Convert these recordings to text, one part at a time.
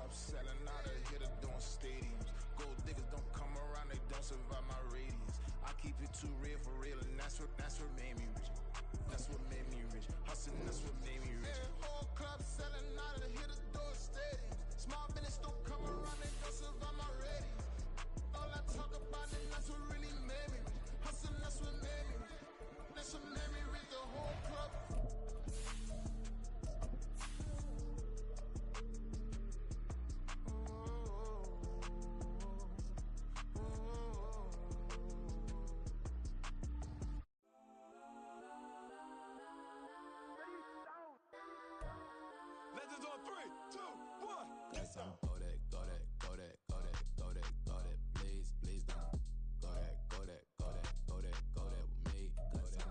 clubs, selling out of hitter doing stadiums. Gold diggers don't come around, they don't survive my radius. I keep it too real for real, and that's what made me rich. That's what made me rich. Hustling, that's what made me rich. Whole club selling out of hitter doing stadiums. Small business don't come around, they don't survive my radius. All I talk about it, that's what really made me rich. Hustling, that's what made me rich. That's what made me rich. The whole club. Legends on 3, 2, 1. Yes, I'm go that, go that, go that, go that, go that, go that. Please, please don't. Go that, go that, go that, go that, go that with me. Go that,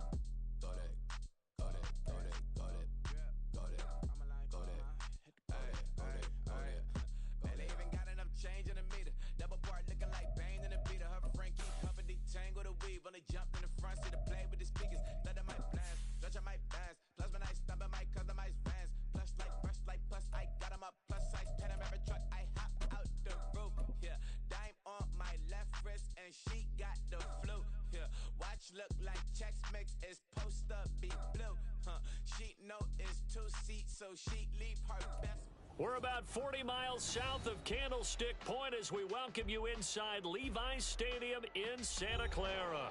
go that, go that, go that, go that, go that, go that, go that. Man, they even got enough change in the meter. Double part looking like Bane in the beater. Her friend keep pumping the tangle the weave. Only jumped in the front seat to play with the speakers. Let them might blast, stretch I might dance. Plus when I stumble, might customize vans. Plus like fresh like plus I got them up. Plus size 10 of every truck. I hop out the roof. Yeah, dime on my left wrist and she got the flu. Yeah, watch look like Chex Mix is post up be blue. She know it's 2 seats, so she leave her best. We're about 40 miles south of Candlestick Point as we welcome you inside Levi's Stadium in Santa Clara.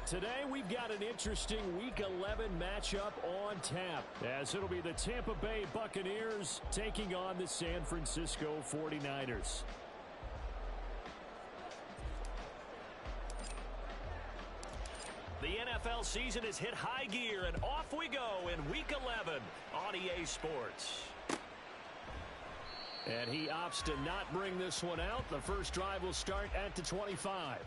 Today we've got an interesting Week 11 matchup on tap, as it'll be the Tampa Bay Buccaneers taking on the San Francisco 49ers. The NFL season has hit high gear, and off we go in Week 11 on EA Sports. And he opts to not bring this one out. The first drive will start at the 25.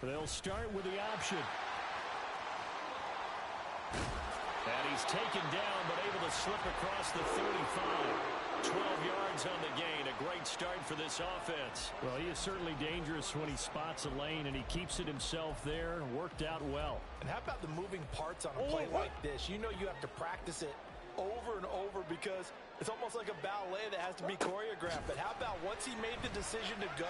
They'll start with the option. And he's taken down, but able to slip across the 35. 12 yards on the gain. A great start for this offense. Well, he is certainly dangerous when he spots a lane, and he keeps it himself there. Worked out well. And how about the moving parts on a play like this? You know you have to practice it over and over because it's almost like a ballet that has to be choreographed. But how about once he made the decision to go,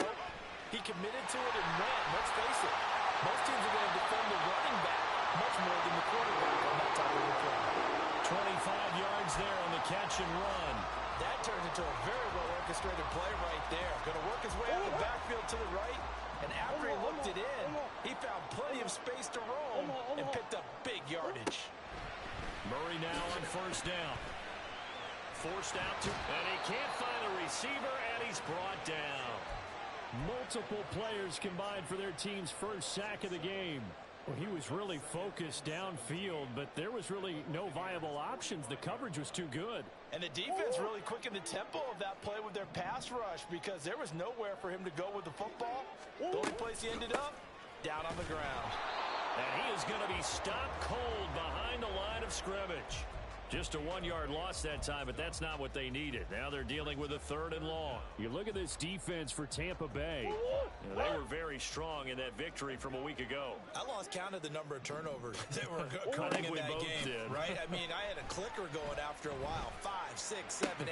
he committed to it and ran. Let's face it, most teams are going to defend the running back much more than the quarterback on that type of a play. 25 yards there on the catch and run. That turns into a very well-orchestrated play right there. Going to work his way out of the backfield to the right, and after he looked it in, he found plenty of space to roam and picked up big yardage. Murray now on first down. Forced out to, and he can't find a receiver, and he's brought down. Multiple players combined for their team's first sack of the game. Well, he was really focused downfield, but there was really no viable options. The coverage was too good. And the defense really quickened the tempo of that play with their pass rush because there was nowhere for him to go with the football. The only place he ended up, down on the ground. And he is going to be stopped cold behind the line of scrimmage. Just a 1-yard loss that time, but that's not what they needed. Now they're dealing with a 3rd and long. You look at this defense for Tampa Bay. They were very strong in that victory from a week ago. I lost count of the number of turnovers that were occurring in that game, did. Right? I mean, I had a clicker going after a while. 5, 6, 7, 8.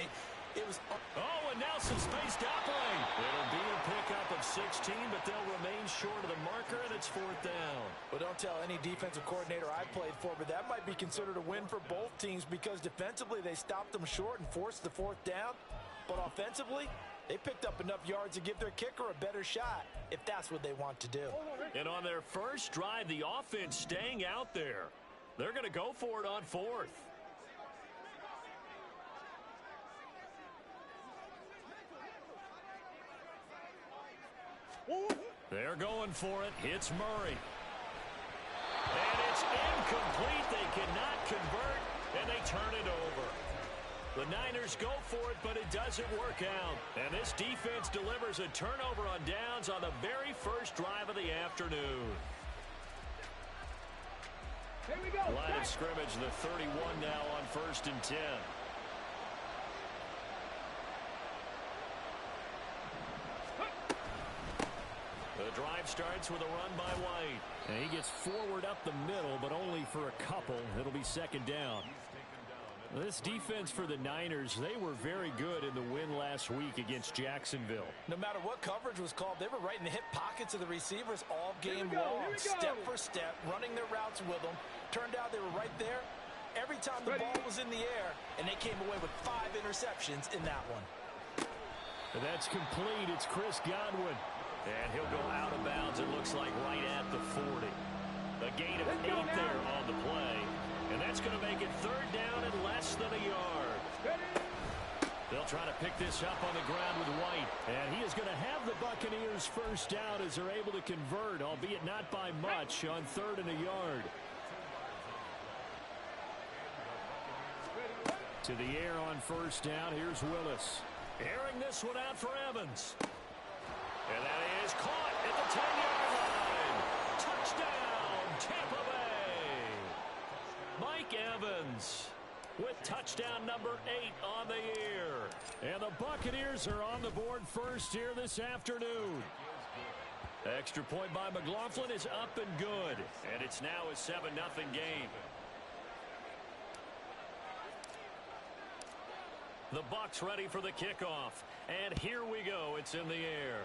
It was. Oh, and now some space doubling. It'll be a pickup of 16, but they'll remain short of the marker, and it's 4th down. Well, don't tell any defensive coordinator I played for, but that might be considered a win for both teams because defensively they stopped them short and forced the 4th down. But offensively, they picked up enough yards to give their kicker a better shot if that's what they want to do. And on their first drive, the offense staying out there. They're going to go for it on 4th. They're going for it. Hits Murray. And it's incomplete. They cannot convert, and they turn it over. The Niners go for it, but it doesn't work out. And this defense delivers a turnover on downs on the very first drive of the afternoon. Here we go. Line of scrimmage, the 31 now on 1st and 10. The drive starts with a run by White. And he gets forward up the middle, but only for a couple. It'll be second down. This defense for the Niners, they were very good in the win last week against Jacksonville. No matter what coverage was called, they were right in the hip pockets of the receivers all game long. Step for step, running their routes with them. Turned out they were right there every time the ball was in the air, and they came away with 5 interceptions in that one. That's complete. It's Chris Godwin. And he'll go out of bounds, it looks like, right at the 40. A gain of 8 there on the play. And that's going to make it 3rd down and less than a yard. They'll try to pick this up on the ground with White. And he is going to have the Buccaneers first down as they're able to convert, albeit not by much, on 3rd and a yard. To the air on first down. Here's Willis. Airing this one out for Evans. And that is caught at the 10-yard line. Touchdown, Tampa Bay. Mike Evans with touchdown number 8 on the year. And the Buccaneers are on the board first here this afternoon. Extra point by McLaughlin is up and good. And it's now a 7-0 game. The Bucs ready for the kickoff. And here we go. It's in the air.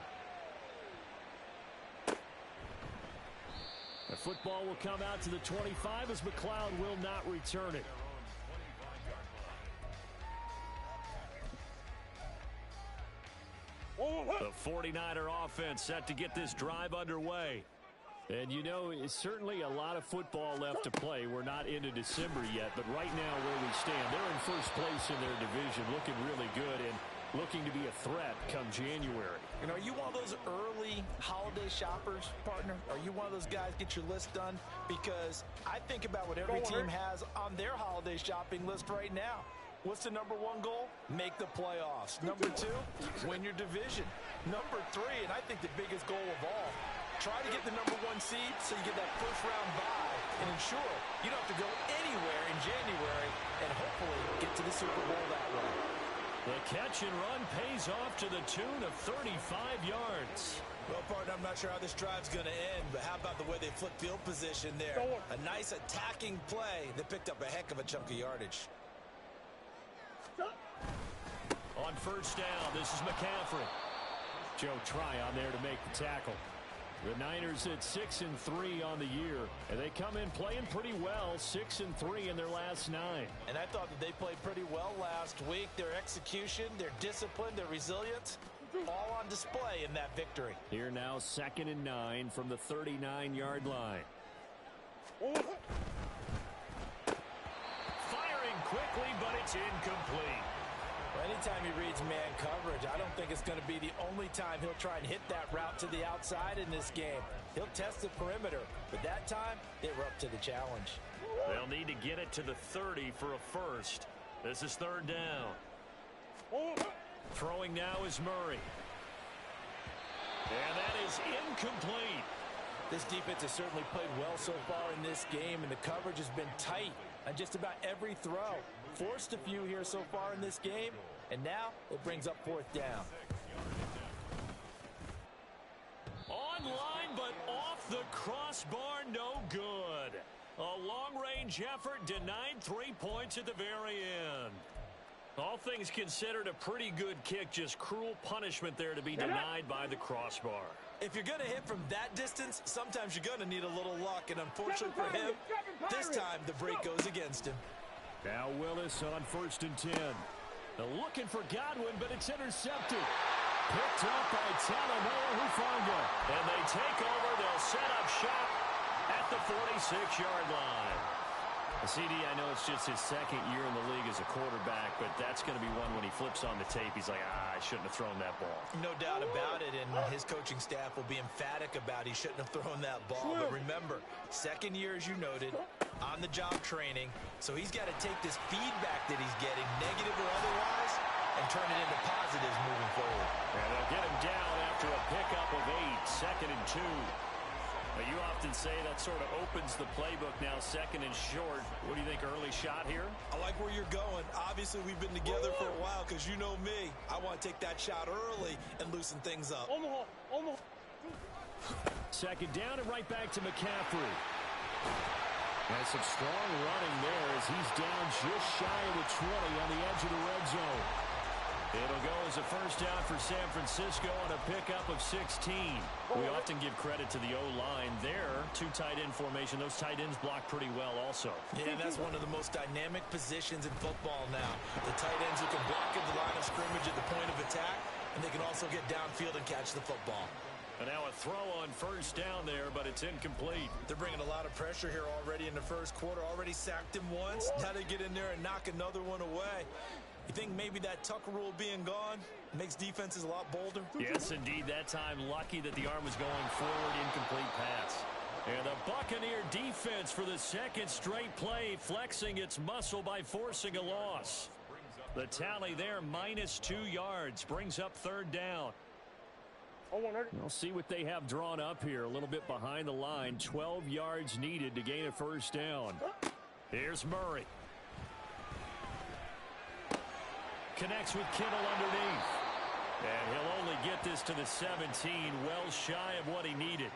The football will come out to the 25 as McLeod will not return it. The 49er offense set to get this drive underway. And you know, it's certainly a lot of football left to play. We're not into December yet, but right now where we stand, they're in first place in their division, looking really good and looking to be a threat come January. You know, are you one of those early holiday shoppers, partner? Are you one of those guys get your list done? Because I think about what every team has on their holiday shopping list right now. What's the number 1 goal? Make the playoffs. Number 2, win your division. Number 3, and I think the biggest goal of all, try to get the number 1 seed so you get that first round bye and ensure you don't have to go anywhere in January and hopefully get to the Super Bowl that way. The catch and run pays off to the tune of 35 yards. Well, partner, I'm not sure how this drive's going to end, but how about the way they flip field position there? A nice attacking play that picked up a heck of a chunk of yardage. On first down, this is McCaffrey. Joe Tryon there to make the tackle. The Niners at 6-3 on the year, and they come in playing pretty well, 6-3 in their last 9. And I thought that they played pretty well last week. Their execution, their discipline, their resilience, all on display in that victory. Here now, 2nd and 9 from the 39-yard line. Firing quickly, but it's incomplete. Anytime he reads man coverage, I don't think it's going to be the only time he'll try and hit that route to the outside in this game. He'll test the perimeter, but that time, they were up to the challenge. They'll need to get it to the 30 for a first. This is 3rd down. Throwing now is Murray. And that is incomplete. This defense has certainly played well so far in this game, and the coverage has been tight on just about every throw. Forced a few here so far in this game, and now it brings up 4th down. Online, but off the crossbar, no good. A long-range effort denied 3 points at the very end. All things considered, a pretty good kick, just cruel punishment there to be denied by the crossbar. If you're going to hit from that distance, sometimes you're going to need a little luck, and unfortunately for him, this time the break goes against him. Now Willis on 1st and 10. They're looking for Godwin, but it's intercepted. Picked up by Talanoa Hufanga. And they take over. They'll set up shop at the 46-yard line. CD, I know it's just his 2nd year in the league as a quarterback, but that's going to be one when he flips on the tape. He's like, I shouldn't have thrown that ball. No doubt about it, and his coaching staff will be emphatic about he shouldn't have thrown that ball. But remember, 2nd year, as you noted, on-the-job training, so he's got to take this feedback that he's getting, negative or You often say that sort of opens the playbook now, second and short. What do you think, early shot here? I like where you're going. Obviously, we've been together for a while because you know me. I want to take that shot early and loosen things up. Second down and right back to McCaffrey. And some strong running there as he's down just shy of the 20 on the edge of the red zone. It'll go as a first down for San Francisco on a pickup of 16. We often give credit to the O-line there. Two tight end formation. Those tight ends block pretty well also. Yeah, that's one of the most dynamic positions in football now. The tight ends who can block at the line of scrimmage at the point of attack, and they can also get downfield and catch the football. And now a throw on first down there, but it's incomplete. They're bringing a lot of pressure here already in the first quarter. Already sacked him once. Now they get in there and knock another one away. You think maybe that Tucker rule being gone makes defenses a lot bolder? Yes, indeed. That time, lucky that the arm was going forward, incomplete pass. And the Buccaneer defense for the second straight play, flexing its muscle by forcing a loss. The tally there, -2 yards, brings up third down. We'll see what they have drawn up here. A little bit behind the line. 12 yards needed to gain a first down. Here's Murray. Connects with Kittle underneath. And he'll only get this to the 17, well shy of what he needed.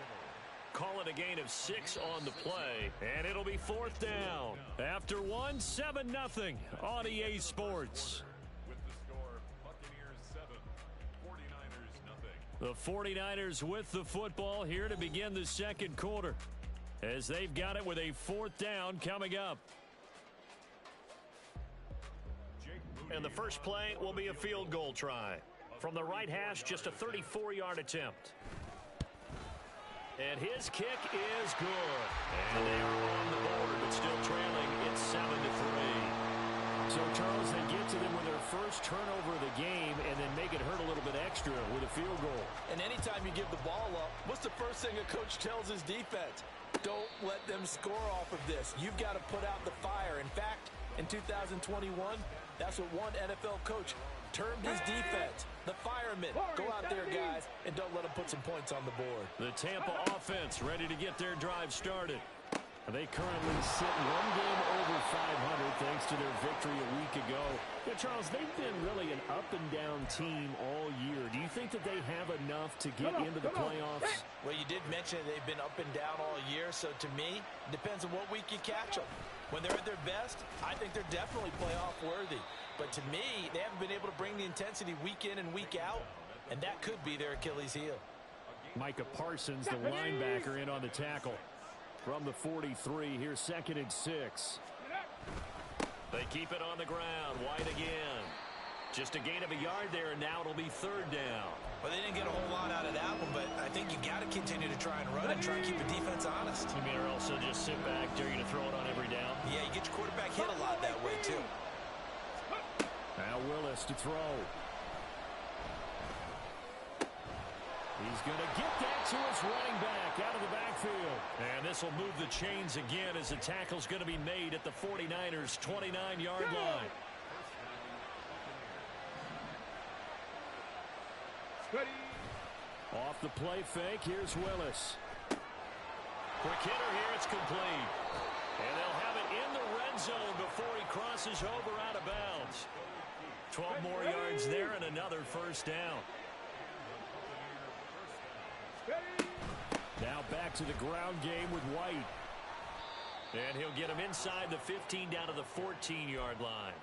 Call it a gain of 6 on the play, and it'll be fourth down. After one, 7-0 on EA Sports. With the score, Buccaneers 7, 49ers 0. The 49ers with the football here to begin the second quarter, as they've got it with a fourth down coming up. And the first play will be a field goal try. From the right hash, just a 34-yard attempt. And his kick is good. And they are on the board, but still trailing. It's 7-3. So, Charles, they get to them with their first turnover of the game and then make it hurt a little bit extra with a field goal. And anytime you give the ball up, what's the first thing a coach tells his defense? Don't let them score off of this. You've got to put out the fire. In fact, in 2021, that's what one NFL coach termed his defense, the firemen. Go out there, guys, and don't let them put some points on the board. The Tampa offense ready to get their drive started. They currently sit one game over 500 thanks to their victory a week ago. Yeah, Charles, they've been really an up-and-down team all year. Do you think that they have enough to get into the playoffs? Well, you did mention they've been up and down all year, so to me, it depends on what week you catch them. When they're at their best, I think they're definitely playoff worthy. But to me, they haven't been able to bring the intensity week in and week out, and that could be their Achilles heel. Micah Parsons, the linebacker, in on the tackle. From the 43, here's 2nd and 6. They keep it on the ground. White again. Just a gain of a yard there, and now it'll be third down. Well, they didn't get a whole lot out of that one, but I think you got to continue to try and run and try and keep the defense honest. You mean, or also just sit back, dare you to throw it on every down? Yeah, you get your quarterback hit a lot that way, too. Now Willis to throw. He's going to get that to his running back out of the backfield. And this will move the chains again as the tackle's going to be made at the 49ers' 29-yard line. Off the play fake, here's Willis. Quick hitter here, it's complete. And they'll have it in the red zone before he crosses over out of bounds. 12 more yards there and another first down. Now back to the ground game with White. And he'll get him inside the 15 down to the 14-yard line.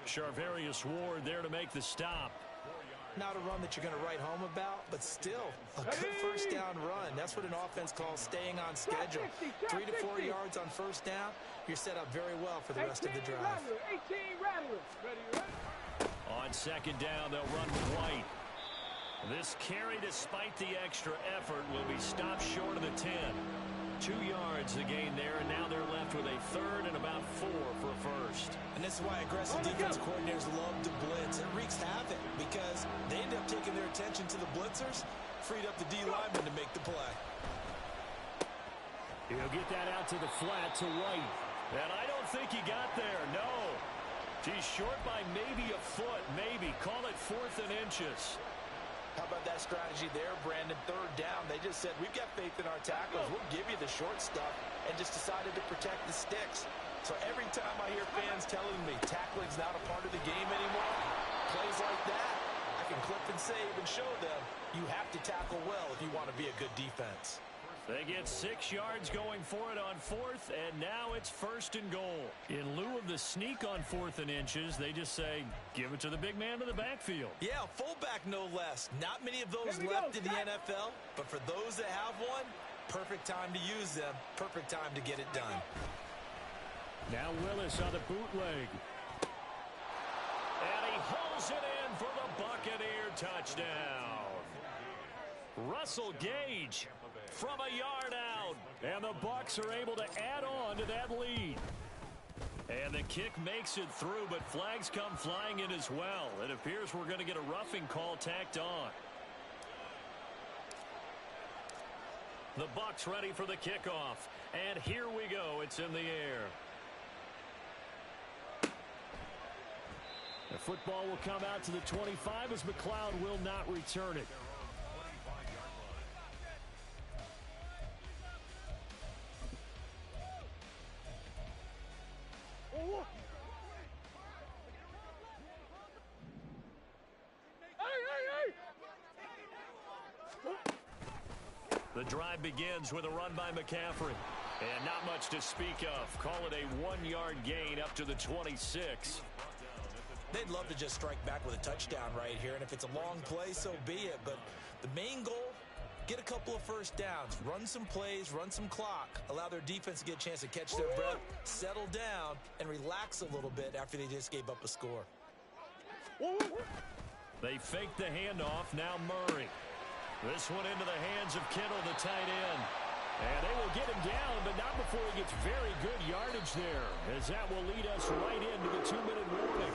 Charvarius Ward there to make the stop. Not a run that you're going to write home about, but still a good first down run. That's what an offense calls staying on schedule. 3 to 4 yards on first down, you're set up very well for the rest of the drive. On second down, they'll run with White. This carry, despite the extra effort, will be stopped short of the 10. 2 yards the gain there, and now they're left with a third and about 4 for a first. And this is why aggressive defense coordinators love to blitz. It wreaks havoc because they end up taking their attention to the blitzers, freed up the D lineman to make the play. He'll get that out to the flat to White. And I don't think he got there, no. He's short by maybe a foot, maybe. Call it 4th and inches. How about that strategy there, Brandon? Third down, they just said, we've got faith in our tackles. We'll give you the short stuff, and just decided to protect the sticks. So every time I hear fans telling me tackling's not a part of the game anymore, plays like that, I can clip and save and show them you have to tackle well if you want to be a good defense. They get 6 yards going for it on 4th, and now it's 1st and goal. In lieu of the sneak on 4th and inches, they just say, give it to the big man to the backfield. Yeah, fullback no less. Not many of those left in the NFL, but for those that have one, perfect time to use them, perfect time to get it done. Now Willis on the bootleg. And he hauls it in for the Buccaneer touchdown. Russell Gage from a yard out. And the Bucs are able to add on to that lead. And the kick makes it through, but flags come flying in as well. It appears we're going to get a roughing call tacked on. The Bucs ready for the kickoff. And here we go. It's in the air. The football will come out to the 25 as McLeod will not return it. The drive begins with a run by McCaffrey. And not much to speak of. Call it a 1-yard gain up to the 26. They'd love to just strike back with a touchdown right here, and if it's a long play, so be it. But the main goal, get a couple of first downs, run some plays, run some clock, allow their defense to get a chance to catch their breath, settle down, and relax a little bit after they just gave up a score. They fake the handoff. Now Murray. This one into the hands of Kittle, the tight end. And they will get him down, but not before he gets very good yardage there, as that will lead us right into the 2-minute warning.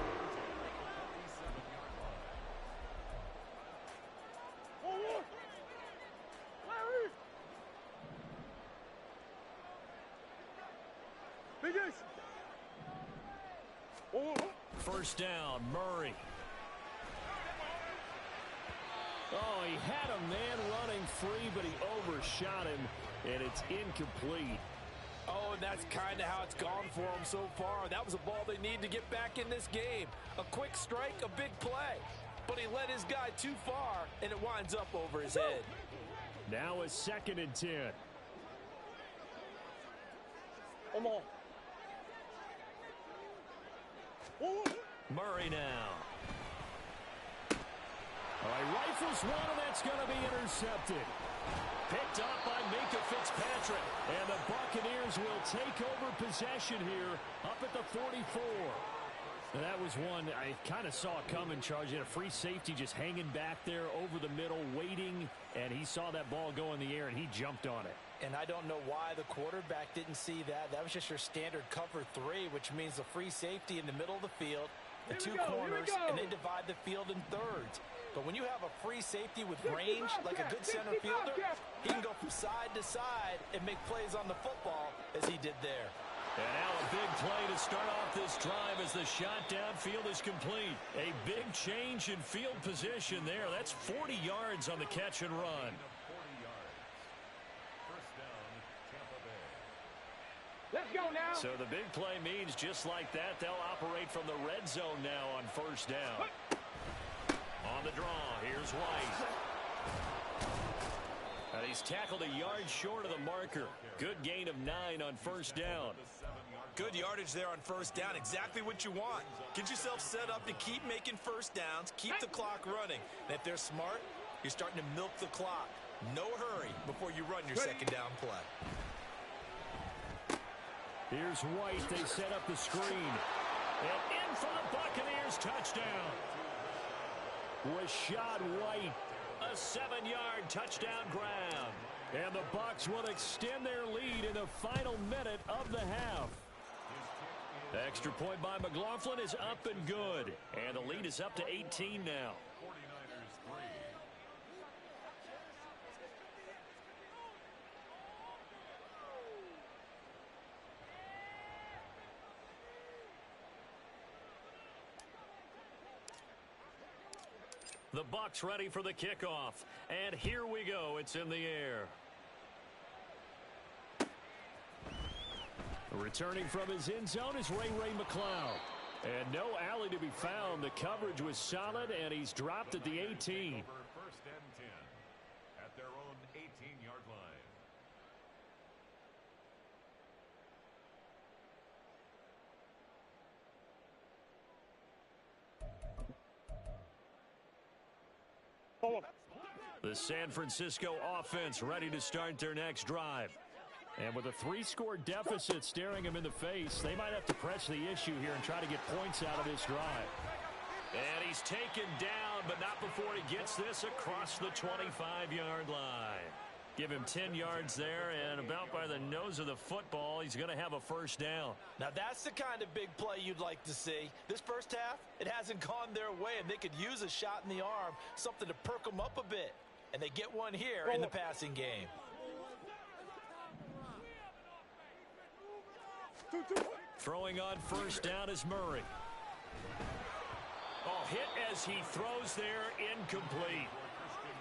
First down, Murray. Oh, he had a man running free, but he overshot him, and it's incomplete. Oh, and that's kind of how it's gone for him so far. That was a ball they need to get back in this game. A quick strike, a big play. But he led his guy too far, and it winds up over his head. Now a 2nd and 10. Come on. Murray now. All right, rifles one, and that's going to be intercepted. Picked up by Minkah Fitzpatrick. And the Buccaneers will take over possession here up at the 44. And that was one I kind of saw coming, Charles. You had a free safety just hanging back there over the middle, waiting, and he saw that ball go in the air, and he jumped on it. And I don't know why the quarterback didn't see that. That was just your standard cover 3, which means a free safety in the middle of the field, the two corners, and they divide the field in thirds. But when you have a free safety with range, like a good center fielder, he can go from side to side and make plays on the football as he did there. And now a big play to start off this drive as the shot downfield is complete. A big change in field position there. That's 40 yards on the catch and run. 40 yards. First down, Tampa Bay. Let's go now. So the big play means just like that, they'll operate from the red zone now on first down. On the draw, here's White. And he's tackled a yard short of the marker. Good gain of 9 on first down. Good yardage there on first down. Exactly what you want. Get yourself set up to keep making first downs, keep the clock running. And if they're smart, you're starting to milk the clock. No hurry before you run your second down play. Here's White. They set up the screen. And in for the Buccaneers touchdown. Rachaad White, a 7-yard touchdown grab. And the Bucs will extend their lead in the final minute of the half. Extra point by McLaughlin is up and good. And the lead is up to 18 now. 49ers 3. The Bucs ready for the kickoff. And here we go. It's in the air. Returning from his end zone is Ray McCloud. And no alley to be found. The coverage was solid, and he's dropped at the 18. First and 10 at their own 18-yard line. The San Francisco offense ready to start their next drive. And with a 3-score deficit staring them in the face, they might have to press the issue here and try to get points out of this drive. And he's taken down, but not before he gets this across the 25-yard line. Give him 10 yards there, and about by the nose of the football, he's going to have a first down. Now that's the kind of big play you'd like to see. This first half, it hasn't gone their way, and they could use a shot in the arm, something to perk them up a bit. And they get one here in the passing game. Throwing on first down is Murray. Oh, hit as he throws there, incomplete.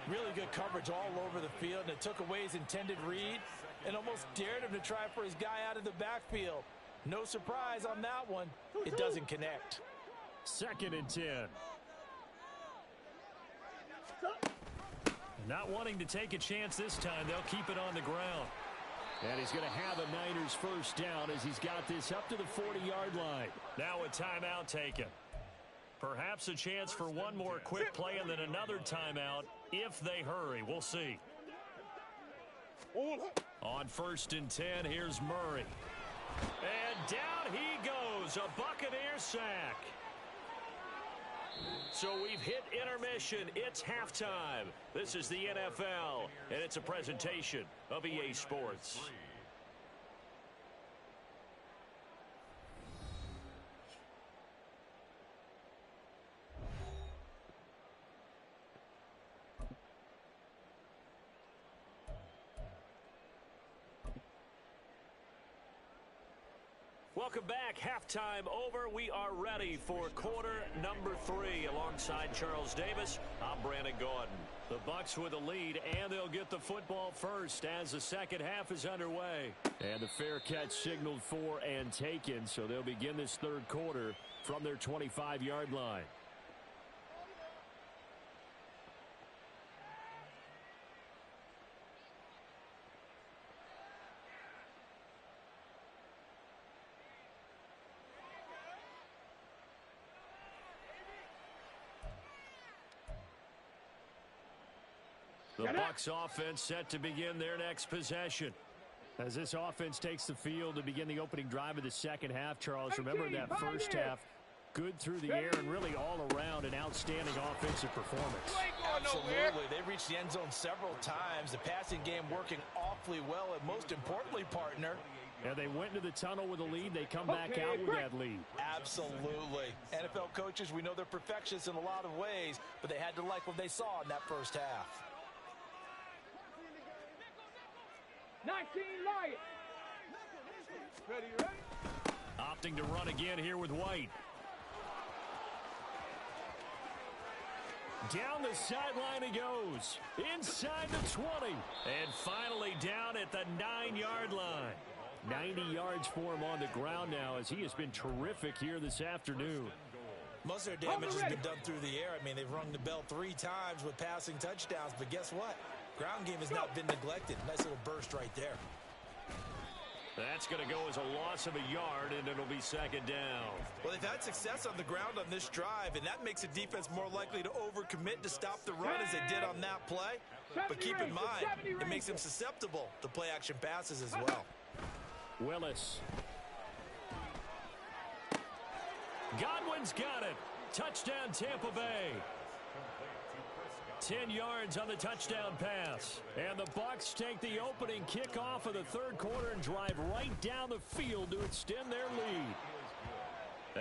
Really good coverage all over the field, and it took away his intended read and almost dared him to try for his guy out of the backfield. No surprise on that one. It doesn't connect. 2nd and 10. Not wanting to take a chance this time, they'll keep it on the ground. And he's going to have a Niners first down as he's got this up to the 40-yard line. Now a timeout taken. Perhaps a chance for one more quick play and then another timeout if they hurry. We'll see. On 1st and 10, here's Murray. And down he goes, a Buccaneer sack. So we've hit intermission. It's halftime. This is the NFL, and it's a presentation of EA Sports. Welcome back. Halftime over. We are ready for quarter number 3. Alongside Charles Davis, I'm Brandon Gordon. The Bucs with a lead, and they'll get the football first as the second half is underway. And the fair catch signaled for and taken, so they'll begin this third quarter from their 25-yard line. The Bucs offense set to begin their next possession. As this offense takes the field to begin the opening drive of the second half, Charles, remember that first half, good through the air and really all around an outstanding offensive performance. Absolutely. They reached the end zone several times. The passing game working awfully well, and most importantly, partner, and they went into the tunnel with a lead. They come back out with that lead. Absolutely. NFL coaches, we know they're perfectionists in a lot of ways, but they had to like what they saw in that first half. 19 Lions. Ready? Opting to run again here with White. Down the sideline he goes. Inside the 20. And finally down at the 9-yard line. 90 yards for him on the ground now as he has been terrific here this afternoon. Most of their damage has been done through the air. I mean, they've rung the bell 3 times with passing touchdowns, but guess what? Ground game has not been neglected. Nice little burst right there. That's going to go as a loss of a yard, and it'll be second down. Well, they've had success on the ground on this drive, and that makes a defense more likely to overcommit to stop the run as they did on that play. But keep in mind, it makes them susceptible to play-action passes as well. Willis. Godwin's got it. Touchdown, Tampa Bay. 10 yards on the touchdown pass. And the Bucs take the opening kickoff of the third quarter and drive right down the field to extend their lead.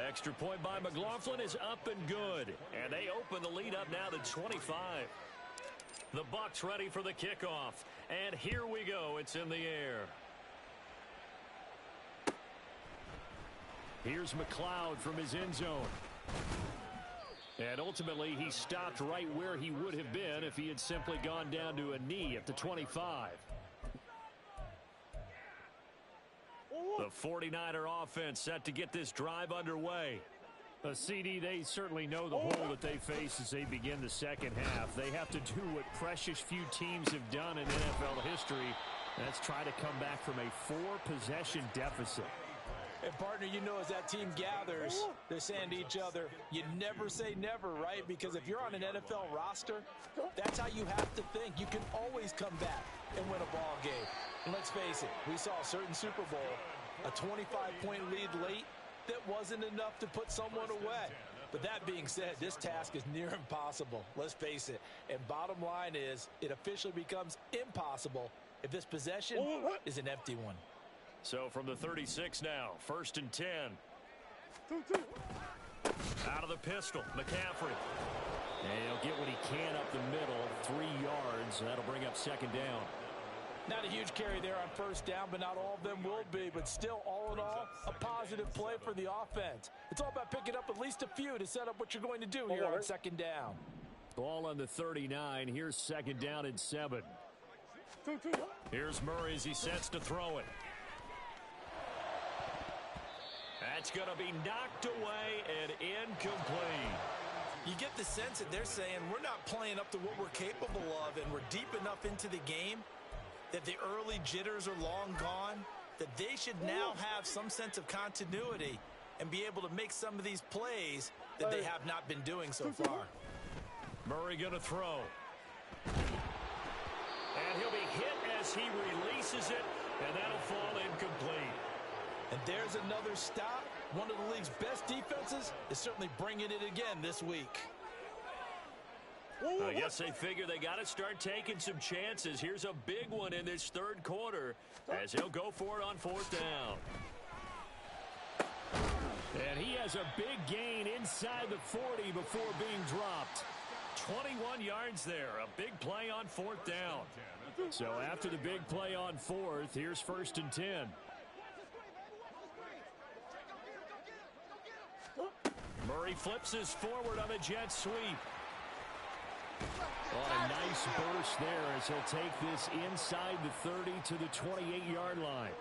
Extra point by McLaughlin is up and good. And they open the lead up now to 25. The Bucs ready for the kickoff. And here we go. It's in the air. Here's McLeod from his end zone. And ultimately, he stopped right where he would have been if he had simply gone down to a knee at the 25. The 49er offense set to get this drive underway. CD, they certainly know the hole that they face as they begin the second half. They have to do what precious few teams have done in NFL history. That's try to come back from a 4-possession deficit. And, partner, you know, as that team gathers, they're saying to each other, you never say never, right? Because if you're on an NFL roster, that's how you have to think. You can always come back and win a ball game. And let's face it, we saw a certain Super Bowl, a 25-point lead late that wasn't enough to put someone away. But that being said, this task is near impossible. Let's face it. And bottom line is, it officially becomes impossible if this possession is an empty one. So from the 36 now, 1st and 10. Out of the pistol, McCaffrey. And he'll get what he can up the middle, 3 yards. That'll bring up 2nd down. Not a huge carry there on 1st down, but not all of them will be. But still, all in all, a positive play for the offense. It's all about picking up at least a few to set up what you're going to do here on 2nd down. Ball on the 39. Here's 2nd down and 7. Here's Murray as he sets to throw it. That's going to be knocked away and incomplete. You get the sense that they're saying we're not playing up to what we're capable of, and we're deep enough into the game that the early jitters are long gone, that they should now have some sense of continuity and be able to make some of these plays that they have not been doing so far. Murray going to throw. And he'll be hit as he releases it, and that'll fall incomplete. And there's another stop. One of the league's best defenses is certainly bringing it again this week. I guess they figure they got to start taking some chances. Here's a big one in this 3rd quarter as he'll go for it on 4th down. And he has a big gain inside the 40 before being dropped. 21 yards there. A big play on 4th down. So after the big play on 4th, here's 1st and 10. Murray flips his forward on a jet sweep. Oh, a nice burst there as he'll take this inside the 30 to the 28-yard line.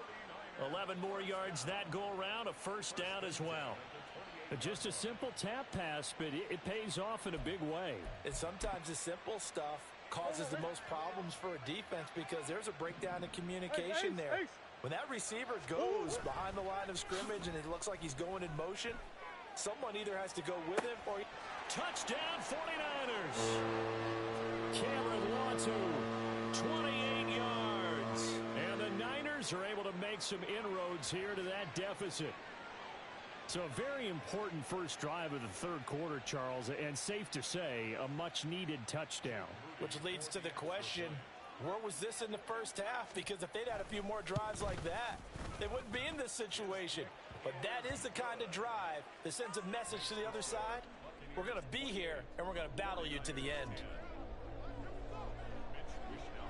11 more yards that go around, a 1st down as well. Just a simple tap pass, but it pays off in a big way. And sometimes the simple stuff causes the most problems for a defense because there's a breakdown in communication there. When that receiver goes behind the line of scrimmage and it looks like he's going in motion, someone either has to go with him or... Touchdown 49ers! Cameron Latu, 28 yards. And the Niners are able to make some inroads here to that deficit. So a very important first drive of the 3rd quarter, Charles, and safe to say, a much-needed touchdown. Which leads to the question, where was this in the 1st half? Because if they'd had a few more drives like that, they wouldn't be in this situation. But that is the kind of drive that sends a message to the other side. We're going to be here, and we're going to battle you to the end.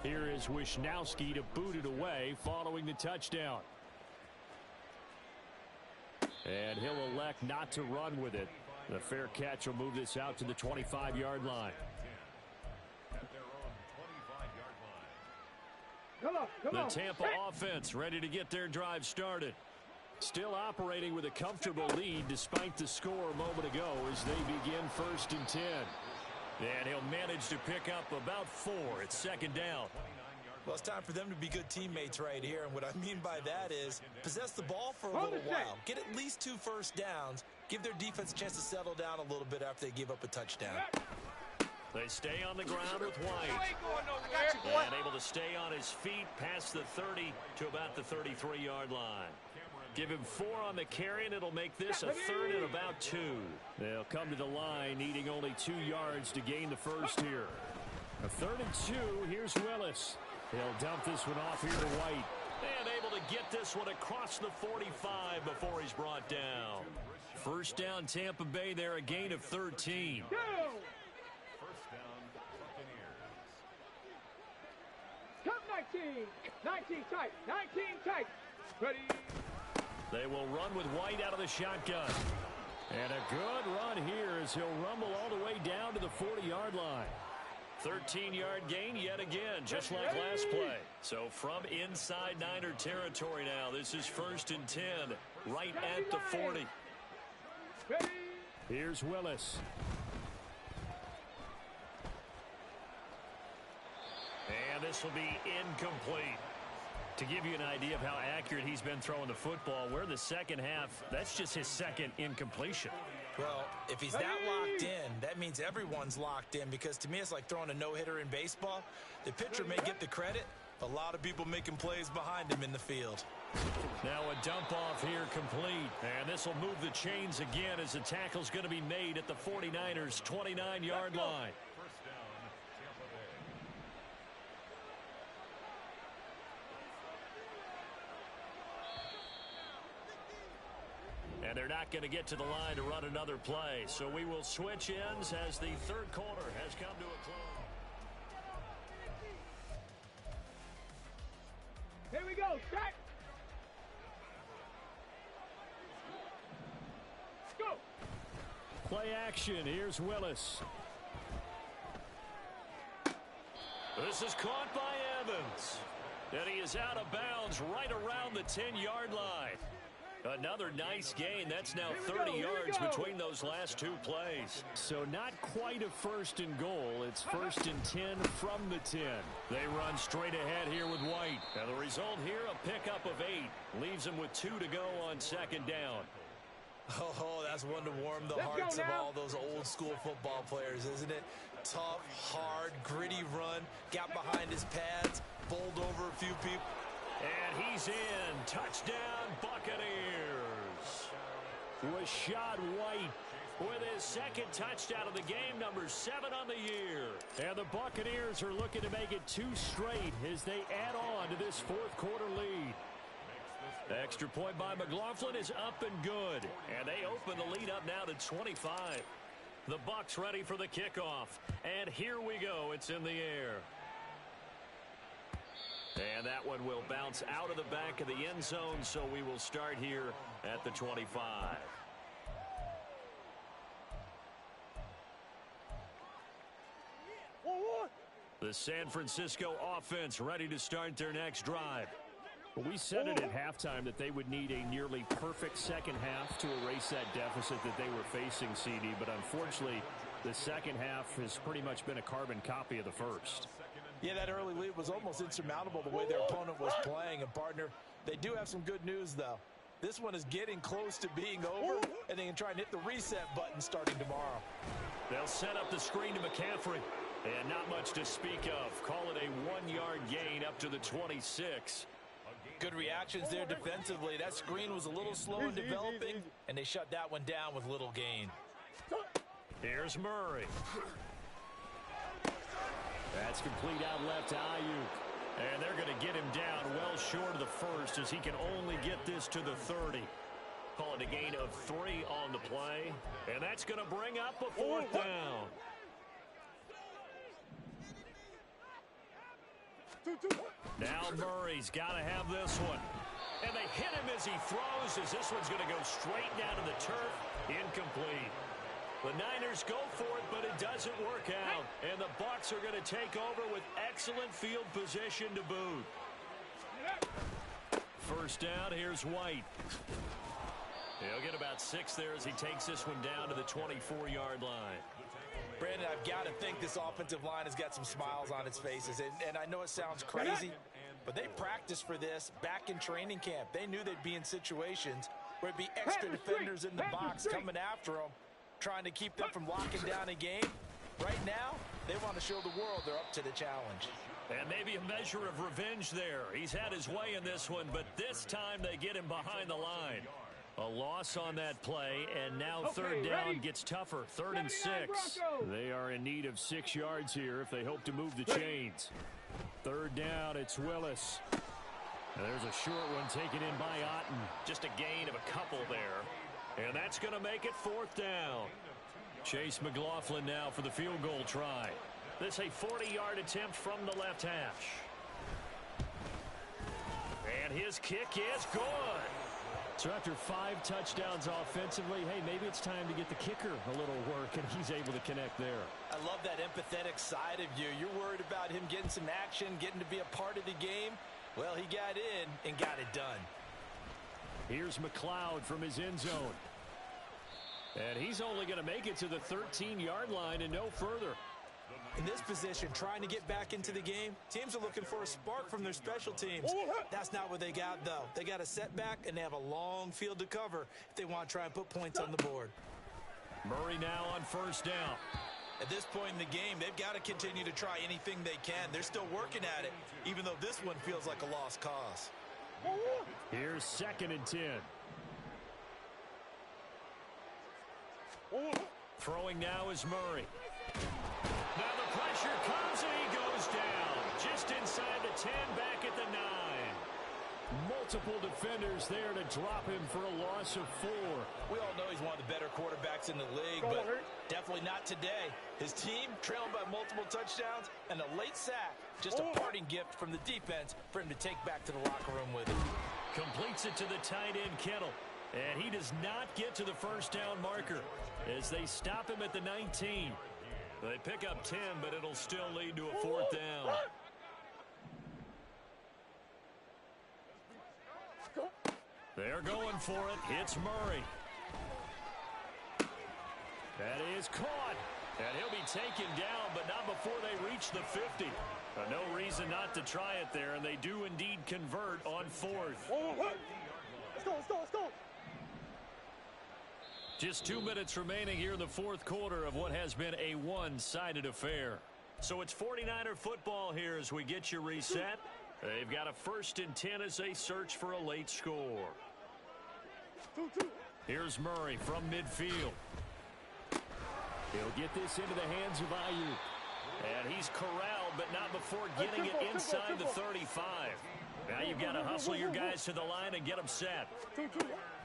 Here is Wishnowski to boot it away following the touchdown. And he'll elect not to run with it. The fair catch will move this out to the 25-yard line. The Tampa offense ready to get their drive started. Still operating with a comfortable lead despite the score a moment ago as they begin 1st and 10. And he'll manage to pick up about 4 at 2nd down. Well, it's time for them to be good teammates right here. And what I mean by that is possess the ball for a little while. Get at least 2 first downs. Give their defense a chance to settle down a little bit after they give up a touchdown. They stay on the ground with White. And able to stay on his feet past the 30 to about the 33-yard line. Give him 4 on the carry, and it'll make this a 3rd and about 2. They'll come to the line, needing only 2 yards to gain the first here. A 3rd and 2, here's Willis. He'll dump this one off here to White. And able to get this one across the 45 before he's brought down. 1st down, Tampa Bay there, a gain of 13. First down, Buccaneers. Come 19. 19 tight. 19 tight. Ready. They will run with White out of the shotgun. And a good run here as he'll rumble all the way the 40-yard line. 13-yard gain yet again, just like last play. So from inside Niner territory now, this is 1st and 10, right at the 40. Here's Willis. And this will be incomplete. To give you an idea of how accurate he's been throwing the football, we're in the second half. That's just his second incompletion. Well, if he's that locked in, that means everyone's locked in, because to me it's like throwing a no-hitter in baseball. The pitcher may get the credit, but a lot of people making plays behind him in the field. Now a dump off here complete, and this will move the chains again as the tackle's going to be made at the 49ers 29-yard line. First down, Tampa Bay. And they're not going to get to the line to run another play, so we will switch ends as the third quarter has come to a close. Here we go, set. Go. Play action. Here's Willis. This is caught by Evans. And he is out of bounds right around the 10-yard line. Another nice gain. That's now 30 yards between those last two plays. So not quite a 1st and goal. It's 1st and 10 from the 10. They run straight ahead here with White. And the result here, a pickup of 8. Leaves them with 2 to go on 2nd down. Oh, that's one to warm the hearts of all those old school football players, isn't it? Tough, hard, gritty run. Got behind his pads, bowled over a few people. And he's in. Touchdown, Buccaneers. Rachaad White with his second touchdown of the game, number 7 on the year. And the Buccaneers are looking to make it 2 straight as they add on to this 4th quarter lead. Extra point by McLaughlin is up and good. And they open the lead up now to 25. The Bucs ready for the kickoff. And here we go. It's in the air. And that one will bounce out of the back of the end zone, so we will start here at the 25. The San Francisco offense ready to start their next drive. We said it at halftime that they would need a nearly perfect second half to erase that deficit that they were facing, CD, but unfortunately, the second half has pretty much been a carbon copy of the first. Yeah, that early lead was almost insurmountable the way their opponent was playing. And, partner, they do have some good news, though. This one is getting close to being over, and they can try and hit the reset button starting tomorrow. They'll set up the screen to McCaffrey. And not much to speak of. Call it a 1-yard gain up to the 26. Good reactions there defensively. That screen was a little slow in developing, and they shut that one down with little gain. Here's Murray. That's complete out left to Ayuk. And they're going to get him down well short of the first as he can only get this to the 30. Call it a gain of 3 on the play. And that's going to bring up a 4th down. Now Murray's got to have this one. And they hit him as he throws, as this one's going to go straight down to the turf. Incomplete. The Niners go for it, but it doesn't work out. And the Bucs are going to take over with excellent field position to boot. First down, here's White. He'll get about 6 there as he takes this one down to the 24-yard line. Brandon, I've got to think this offensive line has got some smiles on its faces. And I know it sounds crazy, but they practiced for this back in training camp. They knew they'd be in situations where it'd be extra defenders in the box coming after them, trying to keep them from locking down a game. Right now, they want to show the world they're up to the challenge. And maybe a measure of revenge there. He's had his way in this one, but this time they get him behind the line. A loss on that play, and now third down gets tougher. 3rd and 6. They are in need of 6 yards here if they hope to move the chains. 3rd down, it's Willis. And there's a short one taken in by Otten. Just a gain of a couple there. And that's going to make it 4th down. Chase McLaughlin now for the field goal try. This a 40-yard attempt from the left hash. And his kick is good. So after 5 touchdowns offensively, hey, maybe it's time to get the kicker a little work, and he's able to connect there. I love that empathetic side of you. You're worried about him getting some action, getting to be a part of the game. Well, he got in and got it done. Here's McLeod from his end zone. And he's only going to make it to the 13-yard line and no further. In this position, trying to get back into the game, teams are looking for a spark from their special teams. That's not what they got, though. They got a setback, and they have a long field to cover if they want to try and put points on the board. Murray now on first down. At this point in the game, they've got to continue to try anything they can. They're still working at it, even though this one feels like a lost cause. Here's 2nd and 10. Throwing now is Murray. Now the pressure comes and he goes down. Just inside the 10, back at the 9. Multiple defenders there to drop him for a loss of 4. We all know he's one of the better quarterbacks in the league, but definitely not today. His team trailing by multiple touchdowns and a late sack. Just a parting gift from the defense for him to take back to the locker room with him. Completes it to the tight end, Kittle. And he does not get to the first down marker as they stop him at the 19. They pick up 10, but it'll still lead to a 4th down. They're going for it. It's Murray. That is caught. And he'll be taken down, but not before they reach the 50. No reason not to try it there, and they do indeed convert on 4th. Let's go. Just 2 minutes remaining here in the 4th quarter of what has been a one-sided affair. So it's 49er football here as we get you reset. They've got a 1st and 10 as they search for a late score. Here's Murray from midfield. He'll get this into the hands of Ayuk. And he's corralled, but not before getting it inside the 35. Now you've got to hustle your guys to the line and get them set.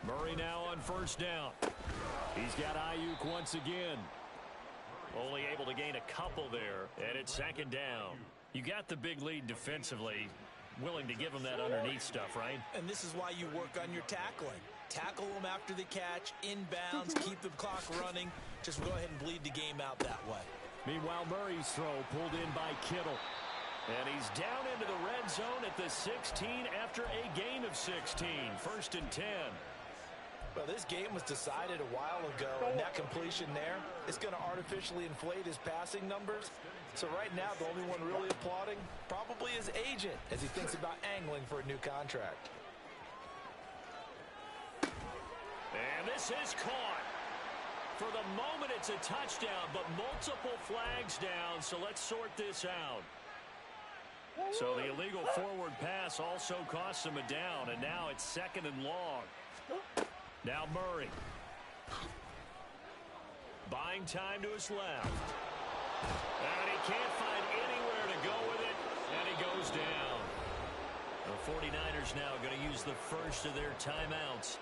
Murray now on first down. He's got Ayuk once again. Only able to gain a couple there, and it's 2nd down. You got the big lead defensively. Willing to give them that underneath stuff, right? And this is why you work on your tackling. Tackle them after the catch, inbounds, keep the clock running. Just go ahead and bleed the game out that way. Meanwhile, Murray's throw pulled in by Kittle. And he's down into the red zone at the 16 after a gain of 16. 1st and 10. Well, this game was decided a while ago, and that completion there is going to artificially inflate his passing numbers. So right now, the only one really applauding probably his agent as he thinks about angling for a new contract. And this is caught. For the moment, it's a touchdown, but multiple flags down, so let's sort this out. So the illegal forward pass also costs him a down, and now it's 2nd and long. Now Murray. Buying time to his left. And he can't find anywhere to go with it, and he goes down. The 49ers now going to use the first of their timeouts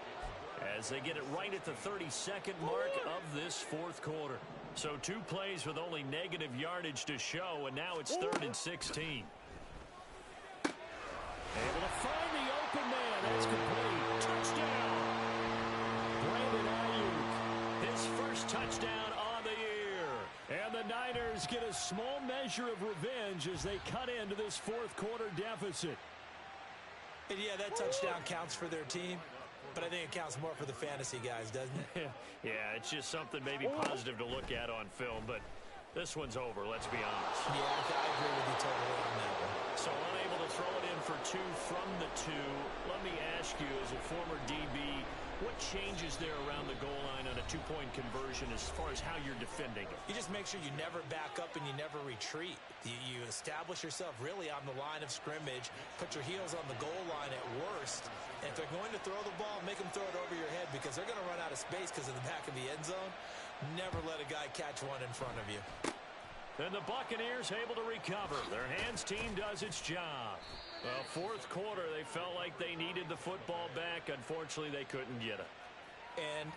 as they get it right at the 32nd mark of this 4th quarter. So 2 plays with only negative yardage to show, and now it's 3rd and 16. Able to find the open man. That's complete. Touchdown. Brandon Ayuk. His first touchdown on the year. And the Niners get a small measure of revenge as they cut into this 4th quarter deficit. And yeah, that touchdown counts for their team. But I think it counts more for the fantasy guys, doesn't it? Yeah, it's just something maybe positive to look at on film. But this one's over, let's be honest. Yeah, I agree with you totally on that one. So unable to throw it in for 2 from the 2. Let me ask you, as a former DB, what changes there around the goal line on a 2-point conversion as far as how you're defending it? You just make sure you never back up and you never retreat. You establish yourself really on the line of scrimmage, put your heels on the goal line at worst, and if they're going to throw the ball, make them throw it over your head because they're going to run out of space because of the back of the end zone. Never let a guy catch one in front of you. And the Buccaneers able to recover. Their hands team does its job. Well, 4th quarter, they felt like they needed the football back. Unfortunately, they couldn't get it. And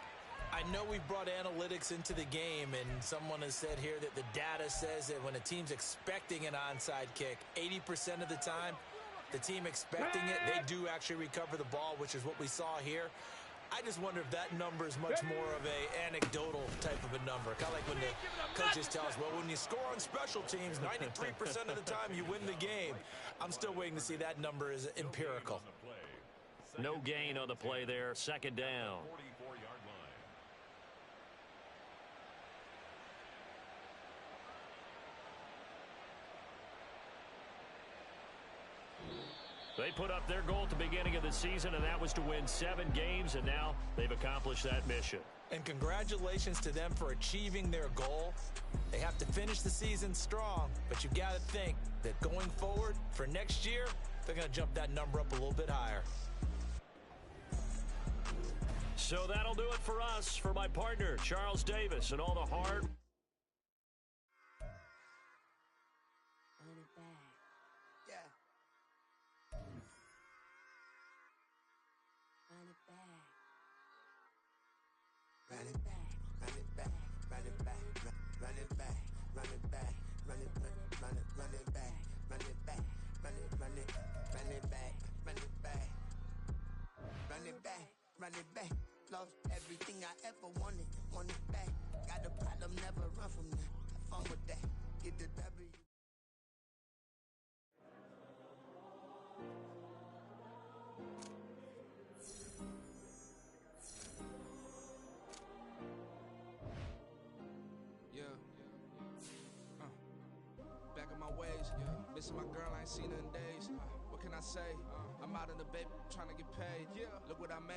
I know we've brought analytics into the game, and someone has said here that the data says that when a team's expecting an onside kick, 80% of the time, the team expecting it, they do actually recover the ball, which is what we saw here. I just wonder if that number is much more of a anecdotal type of a number. Kind of like when the coaches tell us, well, when you score on special teams, 93% of the time you win the game. I'm still waiting to see that number is empirical. No gain on the play there. Second down. 44-yard line. They put up their goal at the beginning of the season, and that was to win 7 games, and now they've accomplished that mission. And congratulations to them for achieving their goal. They have to finish the season strong, but you got to think that going forward for next year, they're going to jump that number up a little bit higher. So that'll do it for us, for my partner, Charles Davis, and all the hard... Run it back, lost everything I ever wanted it back. Got a problem, never run from that. Have fun with that, get the W. Back on my ways, missing my girl, I ain't seen her in days. What can I say? I'm out in the baby, trying to get paid. Look what I made.